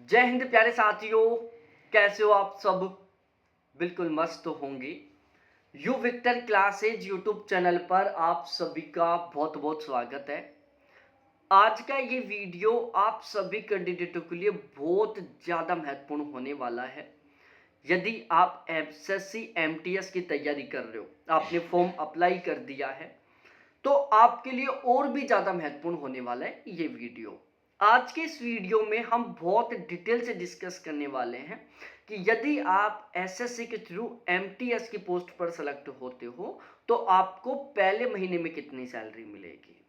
जय हिंद प्यारे साथियों। कैसे हो आप सब? बिल्कुल मस्त होंगे। You Victor classes YouTube channel पर आप सभी का बहुत बहुत स्वागत है। आज का ये वीडियो आप सभी कैंडिडेटों के लिए बहुत ज़्यादा महत्वपूर्ण होने वाला है। यदि आप एसएससी एमटीएस की तैयारी कर रहे हो, आपने फॉर्म अप्लाई कर दिया है, तो आपके लिए और भी ज़्यादा महत्वपूर्ण होने वाला है ये वीडियो। आज के इस वीडियो में हम बहुत डिटेल से डिस्कस करने वाले हैं कि यदि आप एसएससी के थ्रू एमटीएस की पोस्ट पर सेलेक्ट होते हो तो आपको पहले महीने में कितनी सैलरी मिलेगी।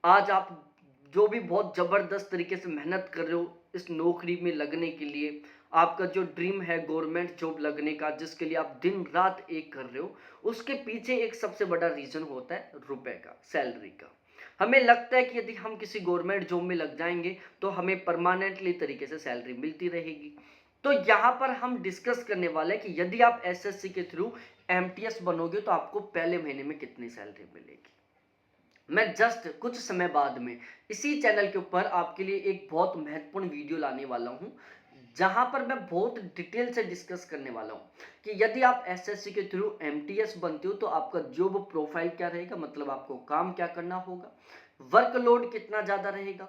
आज आप जो भी बहुत ज़बरदस्त तरीके से मेहनत कर रहे हो इस नौकरी में लगने के लिए, आपका जो ड्रीम है गवर्नमेंट जॉब लगने का, जिसके लिए आप दिन रात एक कर रहे हो, उसके पीछे एक सबसे बड़ा रीज़न होता है रुपए का, सैलरी का। हमें लगता है कि यदि हम किसी गवर्नमेंट जॉब में लग जाएंगे तो हमें परमानेंटली तरीके से सैलरी मिलती रहेगी। तो यहाँ पर हम डिस्कस करने वाले हैं कि यदि आप एसएससी के थ्रू एमटीएस बनोगे तो आपको पहले महीने में कितनी सैलरी मिलेगी। मैं जस्ट कुछ समय बाद में इसी चैनल के ऊपर आपके लिए एक बहुत महत्वपूर्ण वीडियो लाने वाला हूं, जहां पर मैं बहुत डिटेल से डिस्कस करने वाला हूं कि यदि आप एसएससी के थ्रू एमटीएस बनते हो तो आपका जॉब प्रोफाइल क्या रहेगा, मतलब आपको काम क्या करना होगा, वर्कलोड कितना ज़्यादा रहेगा,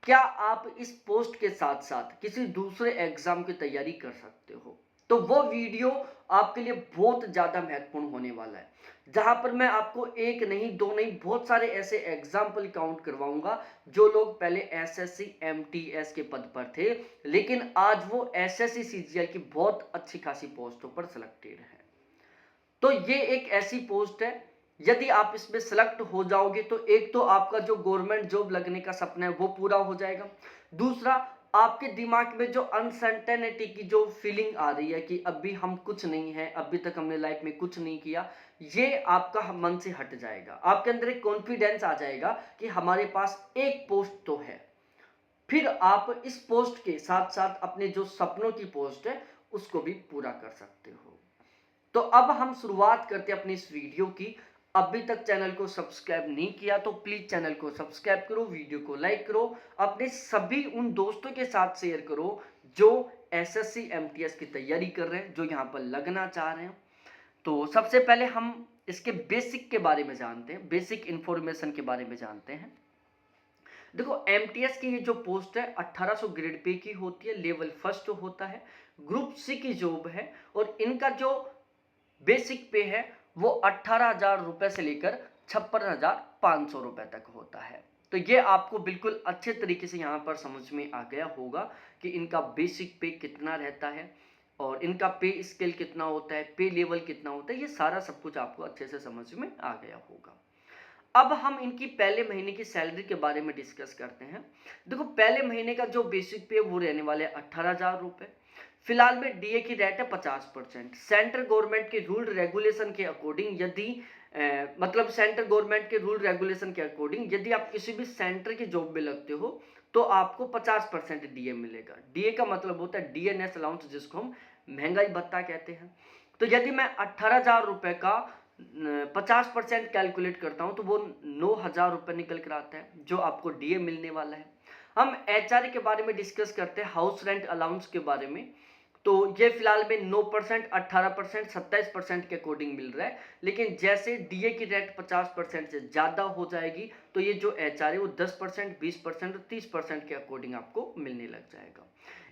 क्या आप इस पोस्ट के साथ साथ किसी दूसरे एग्जाम की तैयारी कर सकते हो। तो वो वीडियो आपके लिए बहुत ज़्यादा महत्वपूर्ण होने वाला है, जहां पर मैं आपको एक नहीं दो नहीं बहुत सारे ऐसे एग्जाम्पल काउंट करवाऊंगा जो लोग पहले एसएससी एमटीएस के पद पर थे लेकिन आज वो एसएससी सीजीएल की बहुत अच्छी खासी पोस्टों पर सिलेक्टेड है। तो ये एक ऐसी पोस्ट है, यदि आप इसमें सेलेक्ट हो जाओगे तो एक तो आपका जो गवर्नमेंट जॉब लगने का सपना है वो पूरा हो जाएगा। दूसरा, आपके दिमाग में जो अनसर्टेनिटी की जो फीलिंग आ रही है कि अभी हम कुछ नहीं है, अभी तक हमने लाइफ में कुछ नहीं किया, ये आपका मन से हट जाएगा। आपके अंदर एक कॉन्फिडेंस आ जाएगा कि हमारे पास एक पोस्ट तो है। फिर आप इस पोस्ट के साथ साथ अपने जो सपनों की पोस्ट है उसको भी पूरा कर सकते हो। तो अब हम शुरुआत करते हैं अपनी इस वीडियो की। अभी तक चैनल को सब्सक्राइब नहीं किया तो प्लीज चैनल को सब्सक्राइब करो, वीडियो को लाइक करो, अपने सभी उन दोस्तों के साथ शेयर करो जो एसएससी एमटीएस की तैयारी कर रहे हैं, जो यहाँ पर लगना चाह रहे हैं। तो सबसे पहले हम इसके बेसिक के बारे में जानते हैं, बेसिक इंफॉर्मेशन के बारे में जानते हैं। देखो, एमटीएस की ये जो पोस्ट है 1800 ग्रेड पे की होती है, लेवल फर्स्ट होता है, ग्रुप सी की जॉब है और इनका जो बेसिक पे है वो 18,000 रुपए से लेकर 56,500 रुपए तक होता है। तो ये आपको बिल्कुल अच्छे तरीके से यहाँ पर समझ में आ गया होगा कि इनका बेसिक पे कितना रहता है और इनका पे स्केल कितना होता है, पे लेवल कितना होता है, ये सारा सब कुछ आपको अच्छे से समझ में आ गया होगा। अब हम इनकी पहले महीने की सैलरी के बारे में डिस्कस करते हैं। देखो, पहले महीने का जो बेसिक पे वो रहने वाले 18,000 रुपए। फिलहाल में डीए की रेट है 50%। सेंट्रल गवर्नमेंट के रूल रेगुलेशन के अकॉर्डिंग यदि मतलब सेंट्रल गवर्नमेंट के रूल रेगुलेशन के अकॉर्डिंग यदि आप किसी भी सेंटर की जॉब में लगते हो तो आपको 50% डीए मिलेगा। डीए का मतलब होता है डीएनएस अलाउंस, जिसको हम महंगाई भत्ता कहते हैं। तो यदि मैं 18,000 रुपए का 50% कैलकुलेट करता हूं तो वो 9,000 रुपए निकल कर आता है जो आपको डीए मिलने वाला है। हम एचआरए के बारे में डिस्कस करते हैं, हाउस रेंट अलाउंस के बारे में। तो ये फिलहाल में 9%, 18%, 27% के अकॉर्डिंग मिल रहा है, लेकिन जैसे डीए की रेट 50% से ज़्यादा हो जाएगी तो ये जो एचआरए वो 10%, 20% और 30% के अकॉर्डिंग आपको मिलने लग जाएगा।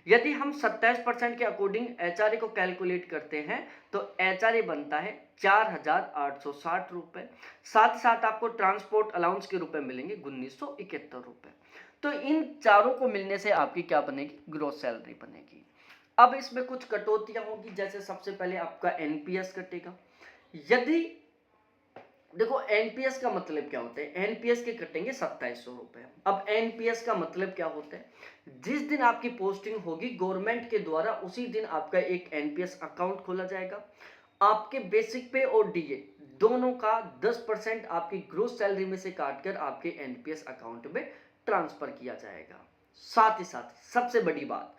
यदि हम 27% के अकॉर्डिंग एचआरए को कैलकुलेट करते हैं तो एचआरए बनता है 4,860 रुपये। साथ ही साथ आपको ट्रांसपोर्ट अलाउंस के रुपए मिलेंगे 1,971 रुपये। तो इन चारों को मिलने से आपकी क्या बनेगी, ग्रोस सैलरी बनेगी। अब इसमें कुछ कटौतियां होगी, जैसे सबसे पहले आपका एनपीएस कटेगा। यदि देखो, एनपीएस का मतलब क्या होता है, एनपीएस के कटेंगे 2700 रुपए। अब एनपीएस का मतलब क्या होता है, जिस दिन आपकी पोस्टिंग होगी गवर्नमेंट के द्वारा उसी दिन आपका एक एनपीएस अकाउंट खोला जाएगा। आपके बेसिक पे और डीए दोनों का 10% आपकी ग्रोस सैलरी में से काटकर आपके एनपीएस अकाउंट में ट्रांसफर किया जाएगा। साथ ही साथ सबसे बड़ी बात,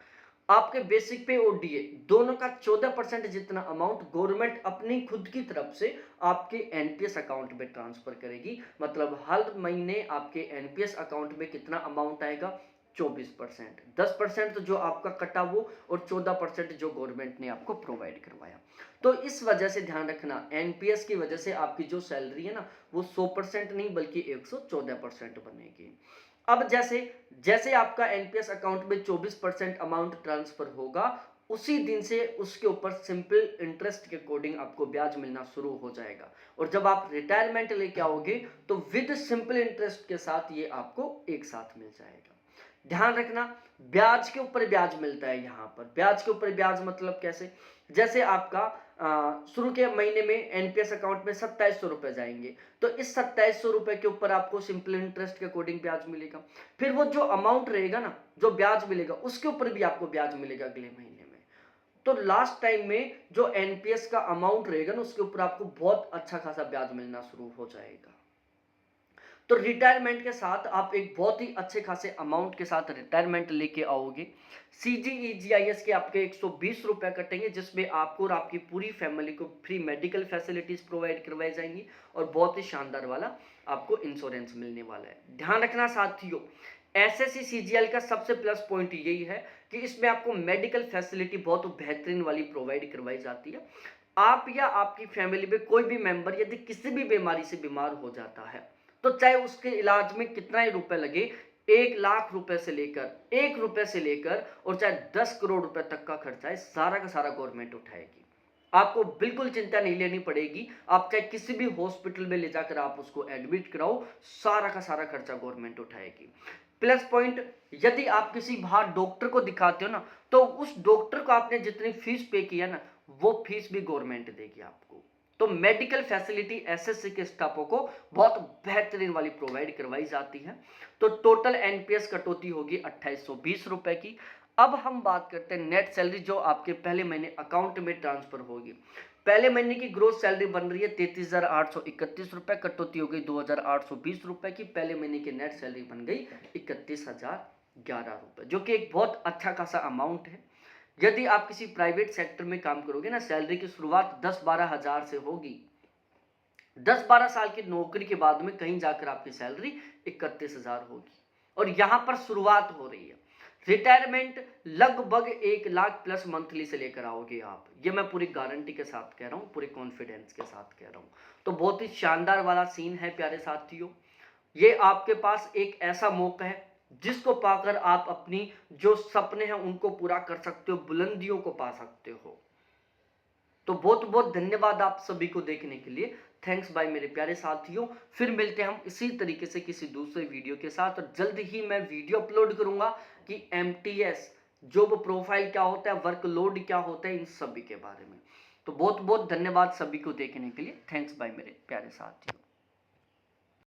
आपके बेसिक पे और डीए दोनों का 14% जितना अमाउंट गवर्नमेंट अपनी खुद की तरफ से आपके एनपीएस अकाउंट में ट्रांसफर करेगी। मतलब हर महीने आपके एनपीएस अकाउंट में कितना अमाउंट आएगा, 24%, 10% तो जो आपका कटा वो, और 14% जो गवर्नमेंट ने आपको प्रोवाइड करवाया। तो इस वजह से ध्यान रखना, एनपीएस की वजह से आपकी जो सैलरी है ना वो 100% नहीं बल्कि 114% बनेगी। अब जैसे जैसे आपका एनपीएस अकाउंट में 24% अमाउंट ट्रांसफर होगा, उसी दिन से उसके ऊपर सिंपल इंटरेस्ट के अकॉर्डिंग आपको ब्याज मिलना शुरू हो जाएगा। और जब आप रिटायरमेंट लेके आओगे तो विद सिंपल इंटरेस्ट के साथ ये आपको एक साथ मिल जाएगा। ध्यान रखना, ब्याज के ऊपर ब्याज मिलता है। यहाँ पर ब्याज के ऊपर ब्याज मतलब कैसे, जैसे आपका शुरू के महीने में एनपीएस अकाउंट में 2700 रुपए जाएंगे, तो इस 2700 रुपए के ऊपर आपको सिंपल इंटरेस्ट के अकॉर्डिंग ब्याज मिलेगा। फिर वो जो अमाउंट रहेगा ना, जो ब्याज मिलेगा उसके ऊपर भी आपको ब्याज मिलेगा अगले महीने में। तो लास्ट टाइम में जो एनपीएस का अमाउंट रहेगा ना उसके ऊपर आपको बहुत अच्छा खासा ब्याज मिलना शुरू हो जाएगा। तो रिटायरमेंट के साथ आप एक बहुत ही अच्छे खासे अमाउंट के साथ रिटायरमेंट लेके आओगे। सीजीईजीआईएस के आपके 120 रुपए कटेंगे, जिसमें आपको और आपकी पूरी फैमिली को फ्री मेडिकल फैसिलिटीज प्रोवाइड करवाई जाएंगी और बहुत ही शानदार वाला आपको इंश्योरेंस मिलने वाला है। ध्यान रखना साथियों, एसएससी सीजीएल का सबसे प्लस पॉइंट यही है कि इसमें आपको मेडिकल फैसिलिटी बहुत बेहतरीन वाली प्रोवाइड करवाई जाती है। आप या आपकी फैमिली में कोई भी मेंबर यदि किसी भी बीमारी से बीमार हो जाता है तो चाहे उसके इलाज में कितना ही रुपए लगे, 1 लाख रुपए से लेकर 1 रुपए से लेकर और चाहे 10 करोड़ रुपए तक का खर्चा है, सारा का सारा गवर्नमेंट उठाएगी। आपको बिल्कुल चिंता नहीं लेनी पड़ेगी। आप चाहे किसी भी हॉस्पिटल में ले जाकर आप उसको एडमिट कराओ, सारा का सारा खर्चा गवर्नमेंट उठाएगी। प्लस पॉइंट, यदि आप किसी बाहर डॉक्टर को दिखाते हो ना, तो उस डॉक्टर को आपने जितनी फीस पे किया ना वो फीस भी गवर्नमेंट देगी आपको। तो मेडिकल फैसिलिटी एसएससी के स्टाफों को बहुत बेहतरीन वाली प्रोवाइड करवाई जाती है। तो टोटल एनपीएस कटौती होगी 2820 रुपए की। अब हम बात करते हैं नेट सैलरी जो आपके पहले महीने अकाउंट में ट्रांसफर होगी। पहले महीने की ग्रोथ सैलरी बन रही है 33,831 रुपए, कटौती हो गई 2,820 रुपए की। पहले महीने की नेट सैलरी बन गई 31,011 रुपए, जो कि एक बहुत अच्छा खासा अमाउंट है। यदि आप किसी प्राइवेट सेक्टर में काम करोगे ना, सैलरी की शुरुआत 10-12 हजार से होगी। 10-12 साल की नौकरी के बाद में कहीं जाकर आपकी सैलरी 31,000 होगी, और यहां पर शुरुआत हो रही है। रिटायरमेंट लगभग 1 लाख प्लस मंथली से लेकर आओगे आप, ये मैं पूरी गारंटी के साथ कह रहा हूं, पूरे कॉन्फिडेंस के साथ कह रहा हूं। तो बहुत ही शानदार वाला सीन है प्यारे साथियों। ये आपके पास एक ऐसा मौका है जिसको पाकर आप अपनी जो सपने हैं उनको पूरा कर सकते हो, बुलंदियों को पा सकते हो। तो बहुत बहुत धन्यवाद आप सभी को देखने के लिए। थैंक्स बाय मेरे प्यारे साथियों। फिर मिलते हैं हम इसी तरीके से किसी दूसरे वीडियो के साथ, और जल्द ही मैं वीडियो अपलोड करूंगा कि एमटीएस जॉब प्रोफाइल क्या होता है, वर्कलोड क्या होता है, इन सभी के बारे में। तो बहुत बहुत धन्यवाद सभी को देखने के लिए। थैंक्स बाय मेरे प्यारे साथियों।